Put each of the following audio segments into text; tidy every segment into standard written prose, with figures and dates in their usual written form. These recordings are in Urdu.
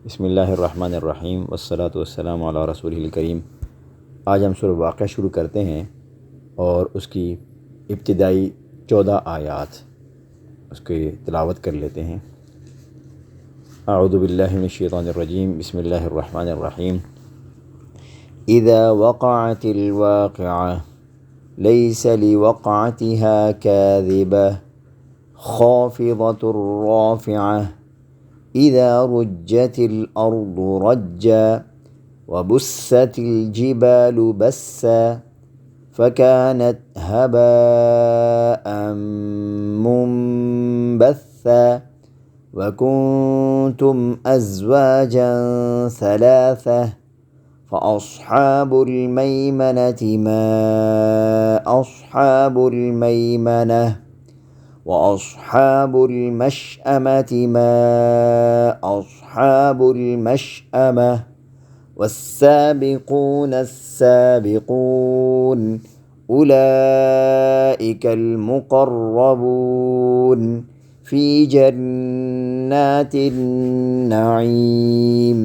بسم اللہ الرحمن الرحیم والصلاة والسلام علی رسولہ الکریم۔ آج ہم سورہ واقعہ شروع کرتے ہیں اور اس کی ابتدائی 14 آیات اس کی تلاوت کر لیتے ہیں۔ اعوذ باللہ من الشیطان الرجیم، بسم اللہ الرحمن الرحیم۔ اذا وقعت الواقعہ لیس لوقعتها کاذبہ خافضة رافعہ اذا رجت الارض رجا وبست الجبال بسا فكانت هباء منبثا وكنتم أزواجا ثلاثة فأصحاب الميمنة ما أصحاب الميمنة وأصحاب المشأمة ما أصحاب المشأمة والسابقون السابقون أولئك المقربون في جنات النعيم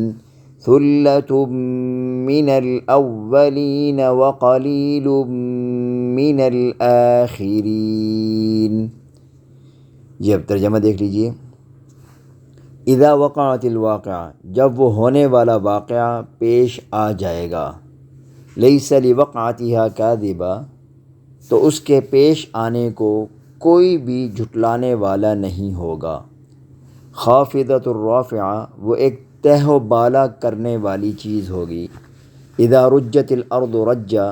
ثلة من الأولين وقليل من الآخرين۔ یہ اب ترجمہ دیکھ لیجئے۔ اذا وقعت الواقعہ، جب وہ ہونے والا واقعہ پیش آ جائے گا، لیس لوقعتها کاذبہ، تو اس کے پیش آنے کو کوئی بھی جھٹلانے والا نہیں ہوگا۔ خافضۃ الرافعہ، وہ ایک تہ و بالا کرنے والی چیز ہوگی۔ اذا رجت الارض رجا،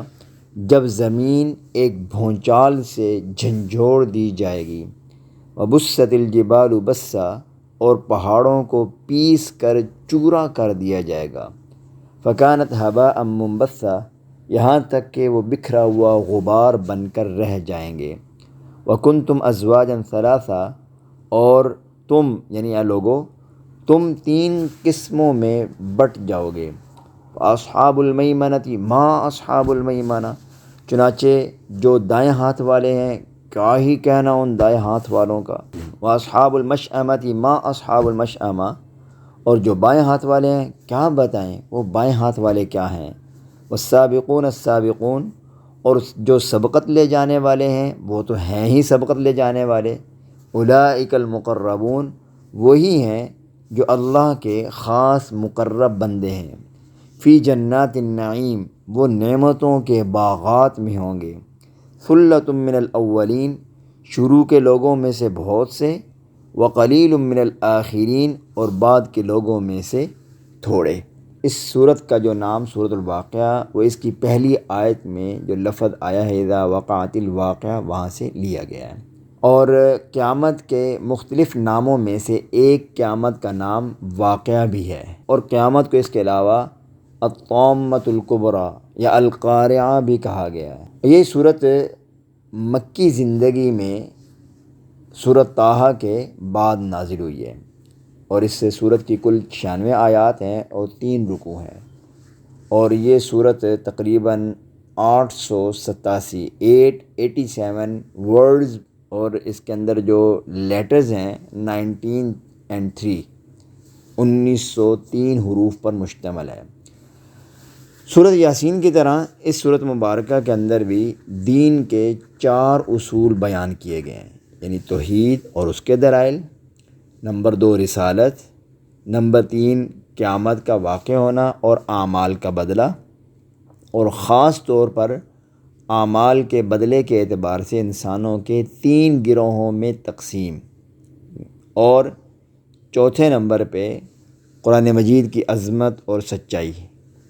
جب زمین ایک بھونچال سے جھنجھوڑ دی جائے گی۔ وبست الجبال بسا، اور پہاڑوں کو پیس کر چورا کر دیا جائے گا۔ فکانت ہباء منبثا، یہاں تک کہ وہ بکھرا ہوا غبار بن کر رہ جائیں گے۔ وکنتم ازواجا ثلاثا، اور تم یعنی اے لوگو، تم 3 قسموں میں بٹ جاؤ گے۔ اصحاب المیمنۃ ما اصحاب المیمنہ، چنانچہ جو دائیں ہاتھ والے ہیں کیا ہی کہنا ان دائیں ہاتھ والوں کا۔ واصحاب المشأمۃ ما اصحاب المشأمہ، اور جو بائیں ہاتھ والے ہیں کیا بتائیں وہ بائیں ہاتھ والے کیا ہیں۔ والسابقون السابقون، اور جو سبقت لے جانے والے ہیں وہ تو ہیں ہی سبقت لے جانے والے۔ اولئک المقربون، وہی ہیں جو اللہ کے خاص مقرب بندے ہیں۔ فی جنات النعیم، وہ نعمتوں کے باغات میں ہوں گے۔ ثلۃ من الاولین، شروع کے لوگوں میں سے بہت سے۔ وقلیل من الآخرین، اور بعد کے لوگوں میں سے تھوڑے۔ اس صورت کا جو نام سورۃ الواقعہ، وہ اس کی پہلی آیت میں جو لفظ آیا ہے اذا وقعت الواقعہ، وہاں سے لیا گیا ہے۔ اور قیامت کے مختلف ناموں میں سے ایک قیامت کا نام واقعہ بھی ہے، اور قیامت کو اس کے علاوہ الطامۃ الکبریٰ یا القارعہ بھی کہا گیا ہے۔ یہ صورت مکی زندگی میں سورۃ طٰہٰ کے بعد نازل ہوئی ہے، اور اس سے سورت کی کل 96 آیات ہیں اور 3 رکوع ہیں، اور یہ سورت تقریباً 887 ورڈز، اور اس کے اندر جو لیٹرز ہیں 19 and 3، 1903 حروف پر مشتمل ہے۔ سورۃ یاسین کی طرح اس سورۃ مبارکہ کے اندر بھی دین کے 4 اصول بیان کیے گئے ہیں، یعنی توحید اور اس کے دلائل، نمبر 2 رسالت، نمبر 3 قیامت کا واقع ہونا اور اعمال کا بدلہ، اور خاص طور پر اعمال کے بدلے کے اعتبار سے انسانوں کے 3 گروہوں میں تقسیم، اور چوتھے نمبر پہ قرآن مجید کی عظمت اور سچائی۔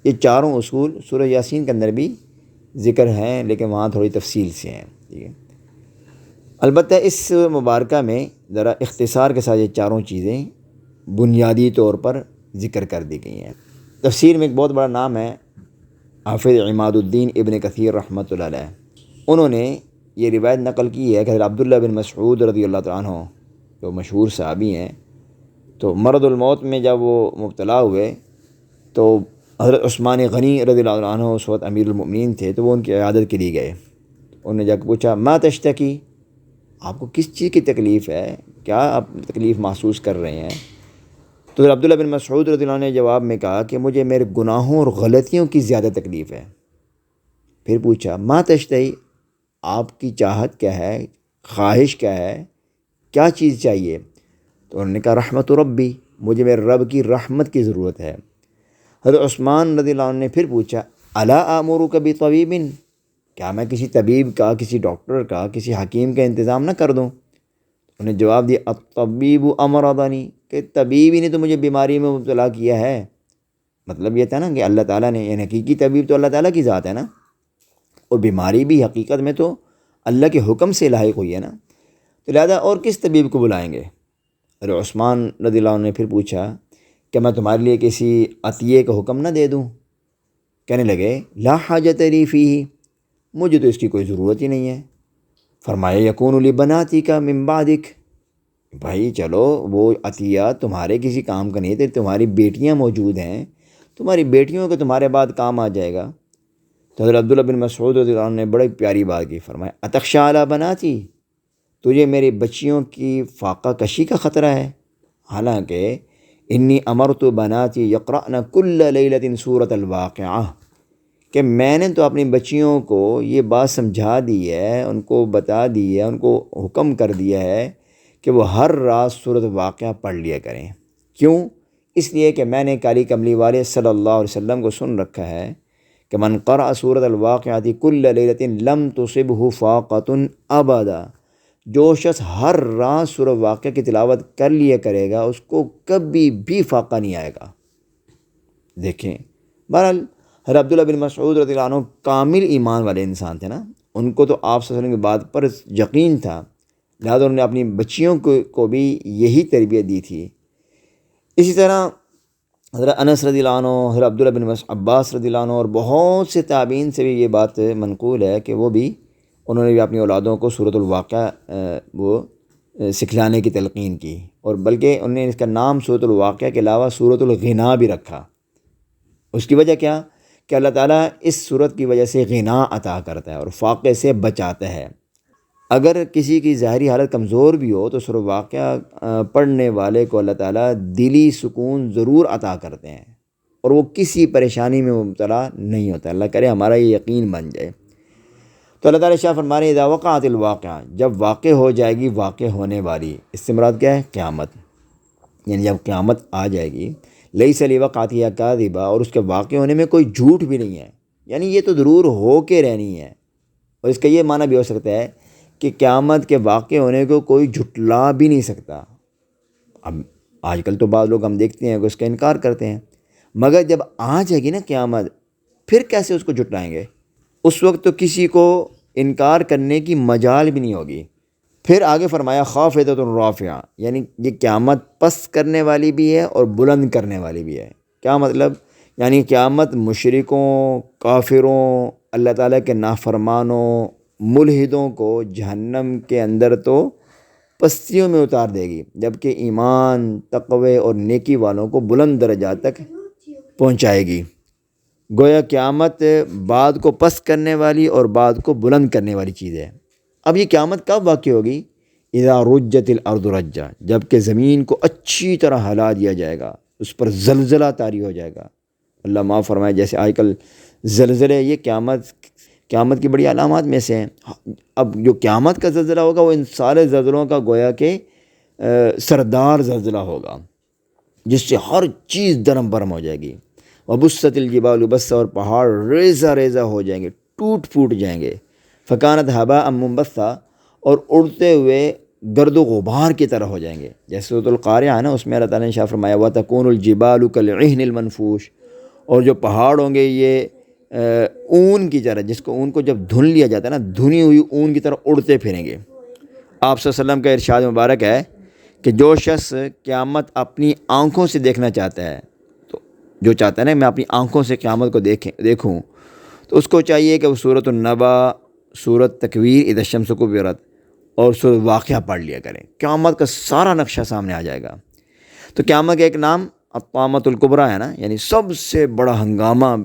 یہ 4 اصول سورہ یاسین کے اندر بھی ذکر ہیں، لیکن وہاں تھوڑی تفصیل سے ہیں، ٹھیک ہے۔ البتہ اس مبارکہ میں ذرا اختصار کے ساتھ یہ 4 چیزیں بنیادی طور پر ذکر کر دی گئی ہیں۔ تفسیر میں ایک بہت بڑا نام ہے حافظ عماد الدین ابن کثیر رحمۃ اللہ علیہ، انہوں نے یہ روایت نقل کی ہے کہ حضرت عبداللہ بن مسعود رضی اللہ تعالیٰ عنہ، جو مشہور صحابی ہیں، تو مرض الموت میں جب وہ مبتلا ہوئے تو حضرت عثمان غنی رضی اللہ عنہ اس وقت امیر المؤمنین تھے، تو وہ ان کی عیادت کے لیے گئے۔ انہوں نے جا کے پوچھا ما تشتکی، آپ کو کس چیز کی تکلیف ہے، کیا آپ تکلیف محسوس کر رہے ہیں؟ تو عبداللہ بن مسعود رضی اللہ عنہ نے جواب میں کہا کہ مجھے میرے گناہوں اور غلطیوں کی زیادہ تکلیف ہے۔ پھر پوچھا ما تشتہی، آپ کی چاہت کیا ہے، خواہش کیا ہے، کیا چیز چاہیے؟ تو انہوں نے کہا رحمت ربی، مجھے میرے رب کی رحمت کی ضرورت ہے۔ حضرت عثمان رضی اللہ عنہ نے پھر پوچھا الا آمرک بطبیب، کیا میں کسی طبیب کا، کسی ڈاکٹر کا، کسی حکیم کا انتظام نہ کر دوں؟ انہیں جواب دیا الطبیب امرضنی، کہ طبیب ہی نے تو مجھے بیماری میں مبتلا کیا ہے۔ مطلب یہ تھا نا کہ اللہ تعالیٰ نے، یعنی حقیقی طبیب تو اللہ تعالیٰ کی ذات ہے نا، اور بیماری بھی حقیقت میں تو اللہ کے حکم سے لاحق ہوئی ہے نا، تو لہذا اور کس طبیب کو بلائیں گے؟ اور عثمان رضی اللہ عنہ نے پھر پوچھا کہ میں تمہارے لیے کسی عطیے کا حکم نہ دے دوں؟ کہنے لگے لا حاجت لی فیہ، مجھے تو اس کی کوئی ضرورت ہی نہیں ہے۔ فرمایا یکون لبناتک من بعدک، بھائی چلو وہ عطیہ تمہارے کسی کام کا نہیں، تو تمہاری بیٹیاں موجود ہیں، تمہاری بیٹیوں کو تمہارے بعد کام آ جائے گا۔ تو حضرت عبداللہ بن مسعود رضی اللہ عنہ نے بڑی پیاری بات کی، فرمایا اتخشی علی بناتی، تجھے میری بچیوں کی فاقہ کشی کا خطرہ ہے؟ حالانکہ انی امرت بناتی یقرأن کل لیلۃ سورۃ الواقعہ، کہ میں نے تو اپنی بچیوں کو یہ بات سمجھا دی ہے، ان کو بتا دی ہے، ان کو حکم کر دیا ہے کہ وہ ہر رات سورۃ واقعہ پڑھ لیا کریں۔ کیوں؟ اس لیے کہ میں نے کالی کملی والے صلی اللہ علیہ وسلم کو سن رکھا ہے کہ من قرأ سورۃ الواقعۃ کل لیلۃ لم تصبہ فاقۃ ابدا، جو شخص ہر رات سورۃ واقعہ کی تلاوت کر لیا کرے گا اس کو کبھی بھی فاقہ نہیں آئے گا۔ دیکھیں بہرحال حضرت عبداللہ بن مسعود رضی اللہ عنہ کامل ایمان والے انسان تھے نا، ان کو تو آپ صلی اللہ علیہ وسلم کی بات پر یقین تھا، لہٰذا انہوں نے اپنی بچیوں کو بھی یہی تربیت دی تھی۔ اسی طرح حضرت انس رضی اللہ عنہ، حضرت عبداللہ بن عباس رضی اللہ عنہ اور بہت سے تابعین سے بھی یہ بات منقول ہے کہ وہ بھی، انہوں نے بھی اپنی اولادوں کو سورۃ الواقعہ وہ سکھلانے کی تلقین کی، اور بلکہ انہوں نے اس کا نام سورۃ الواقعہ کے علاوہ سورۃ الغنا بھی رکھا۔ اس کی وجہ کیا کہ اللہ تعالیٰ اس سورت کی وجہ سے غنا عطا کرتا ہے اور فاقے سے بچاتا ہے۔ اگر کسی کی ظاہری حالت کمزور بھی ہو تو سورۃ واقعہ پڑھنے والے کو اللہ تعالیٰ دلی سکون ضرور عطا کرتے ہیں، اور وہ کسی پریشانی میں مبتلا نہیں ہوتا۔ اللہ کرے ہمارا یہ یقین بن جائے۔ تو اللہ تعالیٰ شاہ فرما رہے ہیں اذا وقعت الواقعہ، جب واقع ہو جائے گی، واقع ہونے والی، اس سے مراد کیا ہے؟ قیامت، یعنی جب قیامت آ جائے گی، لیس لوقعتہا کاذبہ، اور اس کے واقع ہونے میں کوئی جھوٹ بھی نہیں ہے، یعنی یہ تو ضرور ہو کے رہنی ہے۔ اور اس کا یہ معنی بھی ہو سکتا ہے کہ قیامت کے واقع ہونے کو کوئی جھٹلا بھی نہیں سکتا۔ اب آج کل تو بعض لوگ ہم دیکھتے ہیں کہ اس کا انکار کرتے ہیں، مگر جب آ جائے گی نا قیامت، پھر کیسے اس کو جھٹلائیں گے؟ اس وقت تو کسی کو انکار کرنے کی مجال بھی نہیں ہوگی۔ پھر آگے فرمایا خافضۃ رافعہ، یعنی یہ قیامت پست کرنے والی بھی ہے اور بلند کرنے والی بھی ہے۔ کیا مطلب؟ یعنی قیامت مشرکوں، کافروں، اللہ تعالیٰ کے نافرمانوں، ملحدوں کو جہنم کے اندر تو پستیوں میں اتار دے گی، جبکہ ایمان، تقوی اور نیکی والوں کو بلند درجات تک پہنچائے گی۔ گویا قیامت بعد کو پست کرنے والی اور بعد کو بلند کرنے والی چیز ہے۔ اب یہ قیامت کب واقع ہوگی؟ اذا رجت الارض رجا، جب کہ زمین کو اچھی طرح ہلا دیا جائے گا، اس پر زلزلہ طاری ہو جائے گا۔ اللہ معاف فرمائے، جیسے آج کل زلزلے، یہ قیامت کی بڑی علامات میں سے ہیں۔ اب جو قیامت کا زلزلہ ہوگا وہ ان سارے زلزلوں کا گویا کہ سردار زلزلہ ہوگا، جس سے ہر چیز درم برم ہو جائے گی۔ وبست الجبال بسا، اور پہاڑ ریزہ ریزہ ہو جائیں گے، ٹوٹ پھوٹ جائیں گے۔ فکانت ہباء منبثا، اور اڑتے ہوئے گرد و غبار کی طرح ہو جائیں گے۔ جیسے سورۃ القاریہ ہے نا، اس میں اللہ تعالیٰ نے شاہ فرمایا وَتَكُونُ الْجِبَالُ كَالْعِهْنِ الْمَنْفُوشِ، اور جو پہاڑ ہوں گے یہ اون کی طرح، جس کو اون کو جب دھن لیا جاتا ہے نا، دھنی ہوئی اون کی طرح اڑتے پھریں گے۔ آپ صلی اللہ علیہ وسلم کا ارشاد مبارک ہے کہ جو شخص قیامت اپنی آنکھوں سے دیکھنا چاہتا ہے، تو جو چاہتا ہے نا میں اپنی آنکھوں سے قیامت کو دیکھوں، تو اس کو چاہیے کہ وہ سورۃ النبا، سورۃ تکویر اذا الشمس کورت اور سورۃ واقعہ پڑھ لیا کریں۔ قیامت کا سارا نقشہ سامنے آ جائے گا۔ تو قیامت کا ایک نام الطامۃ الکبریٰ ہے نا، یعنی سب سے بڑا ہنگامہ۔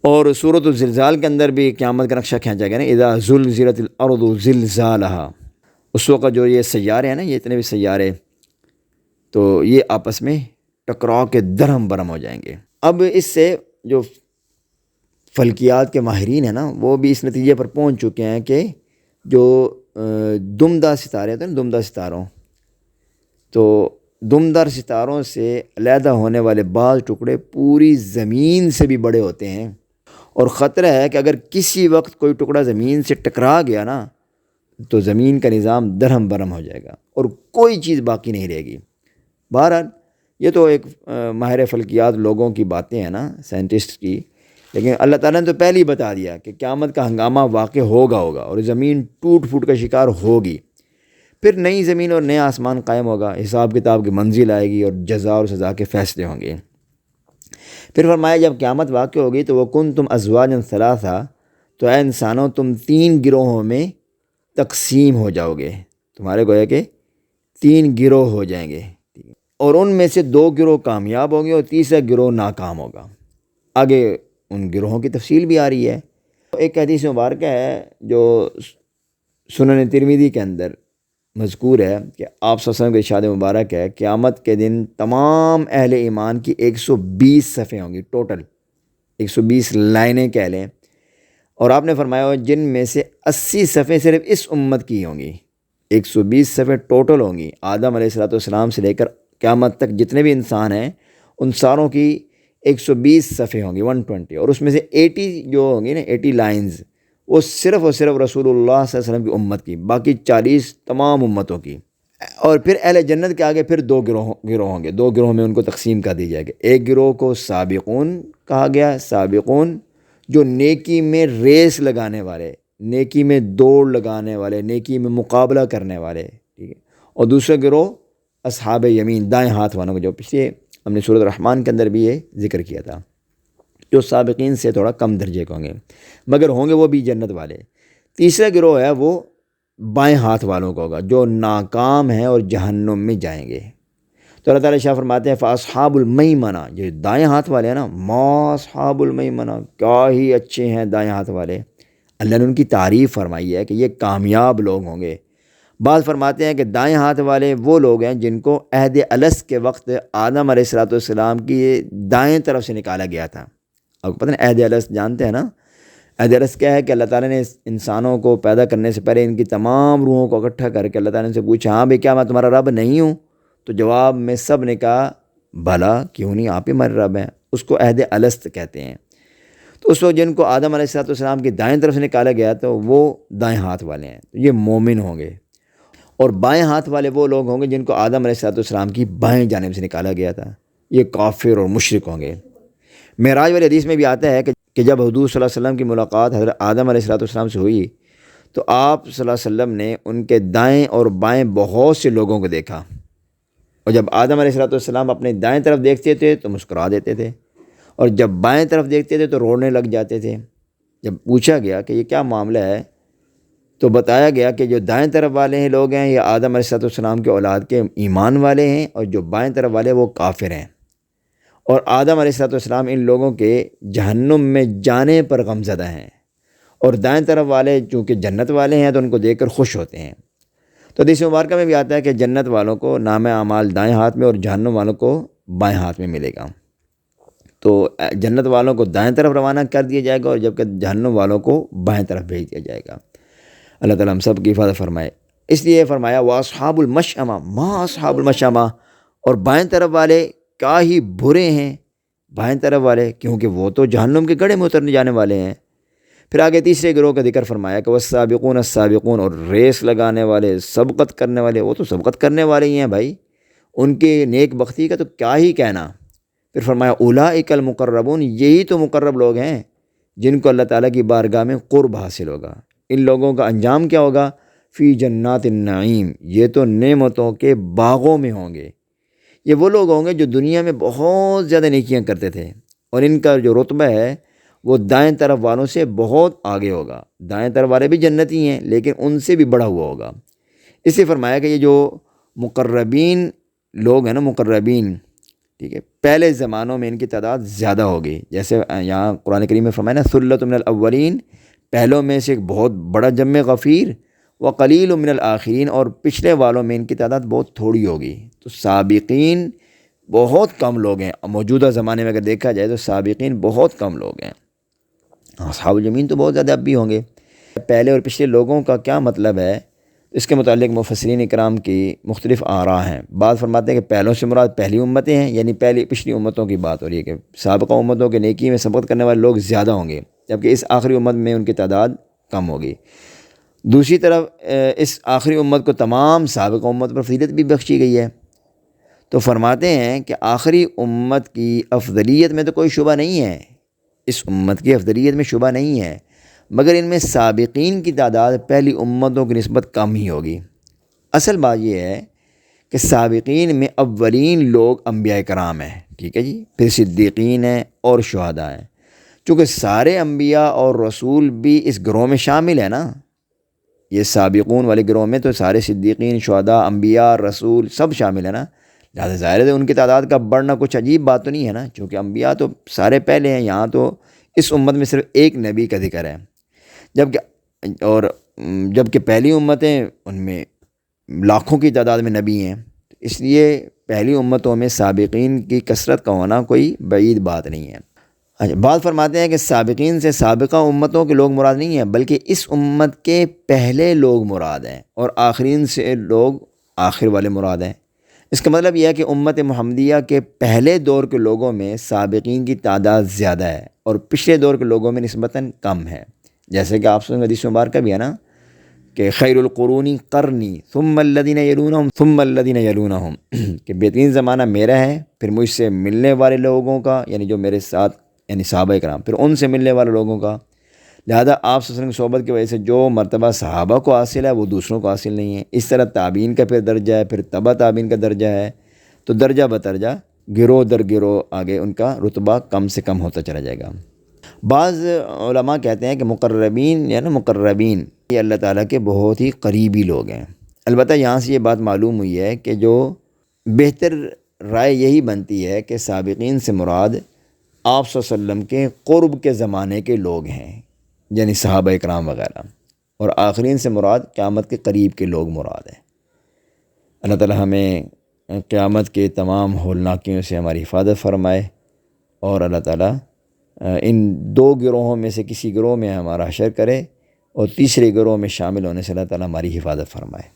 اور سورۃ الزلزال کے اندر بھی قیامت کا نقشہ کھینچا گیا نا، اذا زلزلت الارض زلزالہا۔ اس وقت جو یہ سیارے ہیں نا، یہ اتنے بھی سیارے، تو یہ آپس میں ٹکرا کے درہم برہم ہو جائیں گے۔ اب اس سے جو فلکیات کے ماہرین ہیں نا وہ بھی اس نتیجے پر پہنچ چکے ہیں کہ جو دمدار ستارے ہوتے ہیں نا، دمدار ستاروں، تو دمدار ستاروں سے علیحدہ ہونے والے بعض ٹکڑے پوری زمین سے بھی بڑے ہوتے ہیں، اور خطرہ ہے کہ اگر کسی وقت کوئی ٹکڑا زمین سے ٹکرا گیا نا تو زمین کا نظام درہم برہم ہو جائے گا اور کوئی چیز باقی نہیں رہے گی۔ بہرحال یہ تو ایک ماہر فلکیات لوگوں کی باتیں ہیں نا، سائنٹسٹ کی، لیکن اللہ تعالیٰ نے تو پہلے ہی بتا دیا کہ قیامت کا ہنگامہ واقع ہوگا اور زمین ٹوٹ پھوٹ کا شکار ہوگی، پھر نئی زمین اور نیا آسمان قائم ہوگا، حساب کتاب کی منزل آئے گی اور جزا اور سزا کے فیصلے ہوں گے۔ پھر فرمایا جب قیامت واقع ہوگی تو وَكُنْتُمْ أَزْوَاجًا ثَلَاثًا، تو اے انسانوں تم 3 گروہوں میں تقسیم ہو جاؤ گے، تمہارے گویا کہ 3 گروہ ہو جائیں گے، اور ان میں سے 2 گروہ کامیاب ہوں گے اور تیسرا گروہ ناکام ہوگا۔ آگے ان گروہوں کی تفصیل بھی آ رہی ہے۔ ایک حدیث مبارکہ ہے جو سنن ترمذی کے اندر مذکور ہے کہ آپ صلی اللہ علیہ وسلم کے ارشاد مبارک ہے قیامت کے دن تمام اہل ایمان کی 120 صفحے ہوں گی، ٹوٹل 120 لائنیں کہہ لیں، اور آپ نے فرمایا ہو جن میں سے 80 صفحے صرف اس امت کی ہوں گی۔ 120 صفحے ٹوٹل ہوں گی، آدم علیہ السلام سے لے کر قیامت تک جتنے بھی انسان ہیں ان ساروں کی 120 صفحے ہوں گی، 120، اور اس میں سے 80 جو ہوں گی نا، 80 لائنز، وہ صرف اور صرف رسول اللہ صلی اللہ علیہ وسلم کی امت کی، باقی 40 تمام امتوں کی۔ اور پھر اہل جنت کے آگے پھر 2 گروہ ہوں گے، 2 گروہ میں ان کو تقسیم کر دی جائے گی۔ ایک گروہ کو سابقون کہا گیا، سابقون جو نیکی میں ریس لگانے والے، نیکی میں دوڑ لگانے والے، نیکی میں مقابلہ کرنے والے، ٹھیک ہے۔ اور دوسرا گروہ اصحاب یمین، دائیں ہاتھ والوں کو، جو پچھلے ہم نے سورۃ الرحمن کے اندر بھی یہ ذکر کیا تھا، جو سابقین سے تھوڑا کم درجے کے ہوں گے، مگر ہوں گے وہ بھی جنت والے۔ تیسرا گروہ ہے وہ بائیں ہاتھ والوں کا ہوگا، جو ناکام ہیں اور جہنم میں جائیں گے۔ تو اللہ تعالیٰ شاہ فرماتے ہیں فاصحاب المیمنہ، جو دائیں ہاتھ والے ہیں نا، ما اصحاب المیمنہ، کیا ہی اچھے ہیں دائیں ہاتھ والے۔ اللہ نے ان کی تعریف فرمائی ہے کہ یہ کامیاب لوگ ہوں گے۔ بعض فرماتے ہیں کہ دائیں ہاتھ والے وہ لوگ ہیں جن کو عہد الست کے وقت آدم علیہ السلام کی دائیں طرف سے نکالا گیا تھا۔ اب پتہ نہیں عہد الست جانتے ہیں نا؟ عہد الست کیا ہے کہ اللہ تعالیٰ نے انسانوں کو پیدا کرنے سے پہلے ان کی تمام روحوں کو اکٹھا کر کے اللہ تعالیٰ نے سے پوچھا، ہاں بھئی کیا میں تمہارا رب نہیں ہوں؟ تو جواب میں سب نے کہا بھلا کیوں نہیں، آپ ہی ہمارے رب ہیں۔ اس کو عہد الست کہتے ہیں۔ تو اس وقت جن کو آدم علیہ السلام کی دائیں طرف سے نکالا گیا تو وہ دائیں ہاتھ والے ہیں، یہ مومن ہوں گے۔ اور بائیں ہاتھ والے وہ لوگ ہوں گے جن کو آدم علیہ السلام کی بائیں جانب سے نکالا گیا تھا، یہ کافر اور مشرک ہوں گے۔ معراج والی حدیث میں بھی آتا ہے کہ جب حضور صلی اللہ علیہ وسلم کی ملاقات حضرت آدم علیہ السلام سے ہوئی تو آپ صلی اللہ علیہ وسلم نے ان کے دائیں اور بائیں بہت سے لوگوں کو دیکھا، اور جب آدم علیہ السلام اپنے دائیں طرف دیکھتے تھے تو مسکرا دیتے تھے، اور جب بائیں طرف دیکھتے تھے تو رونے لگ جاتے تھے۔ جب پوچھا گیا کہ یہ کیا معاملہ ہے تو بتایا گیا کہ جو دائیں طرف والے ہیں لوگ ہیں یہ آدم علیہ السلام کے اولاد کے ایمان والے ہیں، اور جو بائیں طرف والے وہ کافر ہیں، اور آدم علیہ السلام ان لوگوں کے جہنم میں جانے پر غمزدہ ہیں، اور دائیں طرف والے چونکہ جنت والے ہیں تو ان کو دیکھ کر خوش ہوتے ہیں۔ تو حدیث مبارکہ میں بھی آتا ہے کہ جنت والوں کو نام اعمال دائیں ہاتھ میں اور جہنم والوں کو بائیں ہاتھ میں ملے گا۔ تو جنت والوں کو دائیں طرف روانہ کر دیا جائے گا اور جبکہ جہنم والوں کو بائیں طرف بھیج دیا جائے گا۔ اللہ تعالیٰ ہم سب کی حفاظت فرمائے۔ اس لیے فرمایا واصحاب المشأمہ، ما اصحاب المشأمہ، اور بائیں طرف والے کیا ہی برے ہیں بائیں طرف والے، کیونکہ وہ تو جہنم کے گڑھے میں اترنے جانے والے ہیں۔ پھر آگے تیسرے گروہ کا ذکر فرمایا کہ والسابقون السابقون، اور ریس لگانے والے، سبقت کرنے والے، وہ تو سبقت کرنے والے ہی ہیں بھائی، ان کے نیک بختی کا تو کیا ہی کہنا۔ پھر فرمایا اولئک المقربون، یہی تو مقرب لوگ ہیں جن کو اللہ تعالیٰ کی بارگاہ میں قرب حاصل ہوگا۔ ان لوگوں کا انجام کیا ہوگا؟ فی جنات النعیم، یہ تو نعمتوں کے باغوں میں ہوں گے۔ یہ وہ لوگ ہوں گے جو دنیا میں بہت زیادہ نیکیاں کرتے تھے، اور ان کا جو رتبہ ہے وہ دائیں طرف والوں سے بہت آگے ہوگا۔ دائیں طرف والے بھی جنتی ہیں لیکن ان سے بھی بڑا ہوا ہوگا۔ اس لیے فرمایا کہ یہ جو مقربین لوگ ہیں نا، مقربین، ٹھیک ہے، پہلے زمانوں میں ان کی تعداد زیادہ ہوگی، جیسے یہاں قرآن کریم میں فرمایا نا ثلۃ من الاولین، پہلوں میں سے ایک بہت بڑا جمع غفیر، وقلیل من الآخرین، اور پچھلے والوں میں ان کی تعداد بہت تھوڑی ہوگی۔ تو سابقین بہت کم لوگ ہیں موجودہ زمانے میں، اگر دیکھا جائے تو سابقین بہت کم لوگ ہیں۔ اصحاب الیمین تو بہت زیادہ اب بھی ہوں گے۔ پہلے اور پچھلے لوگوں کا کیا مطلب ہے، اس کے متعلق مفسرین اکرام کی مختلف آراء ہیں۔ بعض فرماتے ہیں کہ پہلوں سے مراد پہلی امتیں ہیں، یعنی پچھلی امتوں کی بات ہو رہی ہے کہ سابقہ امتوں کے نیکی میں سبقت کرنے والے لوگ زیادہ ہوں گے، جبکہ اس آخری امت میں ان کی تعداد کم ہوگی۔ دوسری طرف اس آخری امت کو تمام سابقہ امت پر فضیلت بھی بخشی گئی ہے، تو فرماتے ہیں کہ آخری امت کی افضلیت میں تو کوئی شبہ نہیں ہے، اس امت کی افضلیت میں شبہ نہیں ہے، مگر ان میں سابقین کی تعداد پہلی امتوں کی نسبت کم ہی ہوگی۔ اصل بات یہ ہے کہ سابقین میں اولین لوگ انبیاء کرام ہیں، ٹھیک ہے جی، پھر صدیقین ہیں اور شہداء ہیں۔ چونکہ سارے انبیاء اور رسول بھی اس گروہ میں شامل ہیں نا، یہ سابقون والے گروہ میں تو سارے صدیقین، شہداء، انبیاء، رسول سب شامل ہیں نا، لہٰذا ظاہر ہے ان کی تعداد کا بڑھنا کچھ عجیب بات تو نہیں ہے نا، چونکہ انبیاء تو سارے پہلے ہیں، یہاں تو اس امت میں صرف ایک نبی کا ذکر ہے، جبکہ پہلی امتیں ان میں لاکھوں کی تعداد میں نبی ہیں، اس لیے پہلی امتوں میں سابقین کی کثرت کا ہونا کوئی بعید بات نہیں ہے۔ اچھا، بعض فرماتے ہیں کہ سابقین سے سابقہ امتوں کے لوگ مراد نہیں ہیں، بلکہ اس امت کے پہلے لوگ مراد ہیں، اور آخرین سے لوگ آخر والے مراد ہیں۔ اس کا مطلب یہ ہے کہ امت محمدیہ کے پہلے دور کے لوگوں میں سابقین کی تعداد زیادہ ہے اور پچھلے دور کے لوگوں میں نسبتاً کم ہے، جیسے کہ آپ سنیں حدیث مبارکہ بھی ہے نا کہ خیر القرون قرنی ثم الذین یلونہم ثم الذین یلونہم، کہ بہترین زمانہ میرا ہے، پھر مجھ سے ملنے والے لوگوں کا، یعنی جو میرے ساتھ یعنی صحابہ کرام، پھر ان سے ملنے والے لوگوں کا۔ لہذا آپ صلی اللہ علیہ وسلم کی صحبت کی وجہ سے جو مرتبہ صحابہ کو حاصل ہے وہ دوسروں کو حاصل نہیں ہے۔ اس طرح تابعین کا پھر درجہ ہے، پھر تبع تابعین کا درجہ ہے، تو درجہ بدرجہ گروہ در گروہ آگے ان کا رتبہ کم سے کم ہوتا چلا جائے گا۔ بعض علماء کہتے ہیں کہ مقربین مقربین یہ اللہ تعالیٰ کے بہت ہی قریبی لوگ ہیں۔ البتہ یہاں سے یہ بات معلوم ہوئی ہے کہ جو بہتر رائے یہی بنتی ہے کہ سابقین سے مراد آپ صلی اللہ علیہ وسلم کے قرب کے زمانے کے لوگ ہیں، یعنی صحابہ اکرام وغیرہ، اور آخرین سے مراد قیامت کے قریب کے لوگ مراد ہیں۔ اللہ تعالیٰ ہمیں قیامت کے تمام ہولناکیوں سے ہماری حفاظت فرمائے، اور اللہ تعالیٰ ان دو گروہوں میں سے کسی گروہ میں ہمارا حشر کرے، اور تیسرے گروہ میں شامل ہونے سے اللہ تعالیٰ ہماری حفاظت فرمائے۔